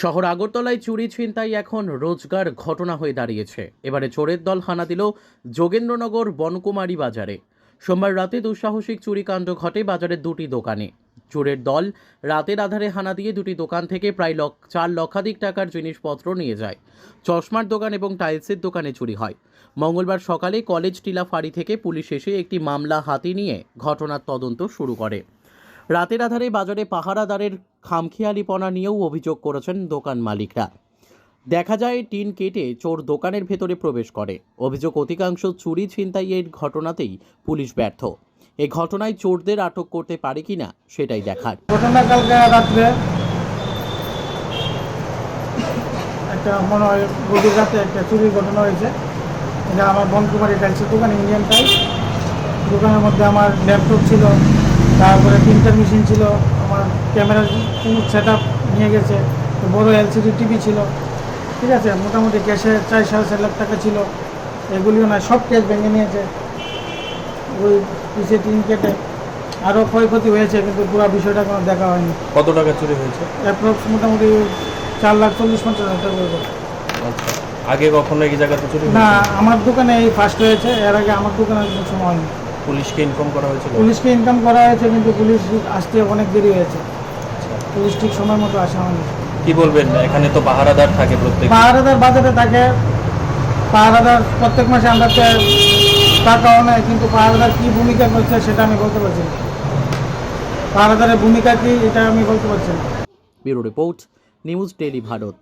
শহর আগরতলায় চুরি ছিনতাই এখন রোজগার ঘটনা হয়ে দাঁড়িয়েছে। এবারে চোরের দল হানা দিল যোগেন্দ্রনগর বনকুমারী বাজারে। সোমবার রাতে দুঃসাহসিক চুরিকাণ্ড ঘটে বাজারের দুটি দোকানে। চোরের দল রাতের আধারে হানা দিয়ে দুটি দোকান থেকে প্রায় 4 লক্ষাধিক টাকার জিনিসপত্র নিয়ে যায়। চশমার দোকান এবং টাইলসের দোকানে চুরি হয়। মঙ্গলবার সকালে কলেজ টিলা ফাঁড়ি থেকে পুলিশ এসে একটি মামলা হাতে নিয়ে ঘটনার তদন্ত শুরু করে। রাতের আধারে বাজারে পাহারাদারের খামখেয়ালিপনা নিয়েও অভিযোগ করেছেন দোকান মালিকরা। দেখা যায় টিন কেটে চোর দোকানের ভেতরে প্রবেশ করে। অভিযোগ অধিকাংশ চুরি ছিনতাইয়ের ঘটনাতেই পুলিশ ব্যর্থ। এই ঘটনায় চোরদের আটক করতে পারে কিনা সেটাই দেখার। ঘটনা কালকে রাত্রে একটা মনে হয় গভীর রাতে একটা চুরির ঘটনা হয়েছে। এটা আমার বনকুমারী টাইলসের দোকান, ইন্ডিয়ান টাইলস। দোকানের মধ্যে আমার ল্যাপটপ ছিল, তারপরে প্রিন্টার মেশিন ছিল, আমার ক্যামেরার সেট আপ নিয়ে গেছে, বড় এলসিডি টিভি ছিল। ঠিক আছে, মোটামুটি ক্যাশে 4-4.5 লাখ টাকা ছিল। এগুলিও না, সব ক্যাশ ভেঙে নিয়েছে। ওই পিছিয়ে টিন কেটে আরও ক্ষয়ক্ষতি হয়েছে, কিন্তু পুরো বিষয়টা কোনো দেখা হয়নি। কত টাকা চুরি হয়েছে? অ্যাপ্রক্স মোটামুটি 4,40,50,000 টাকা করে। আচ্ছা, আগে কখনো এই জায়গাতে চুরি না, হয়েছে? আমার দোকানে এই ফার্স্ট হয়েছে। এর আগে আমার দোকানে কোনো সময় হয়নি। পুলিশকে ইনফর্ম করা হয়েছিল? পুলিশকে ইনকাম করা হয়েছে, কিন্তু পুলিশ আসতে অনেক দেরি হয়েছে। পুলিশ ঠিক সময় মতো আসা হয়নি। কি বলবেন, এখানে তো পাহারাদার থাকে প্রত্যেক? পাহারাদার বাজারে থাকে, পাহারাদার প্রত্যেক মাসে আমরা টাকাও নেয়, কিন্তু পাহারাদার কী ভূমিকা করছে সেটা আমি বলতে পারছি না। পাহারাদারের ভূমিকা কী এটা আমি বলতে পারছি না। Bureau report, news daily Bharat.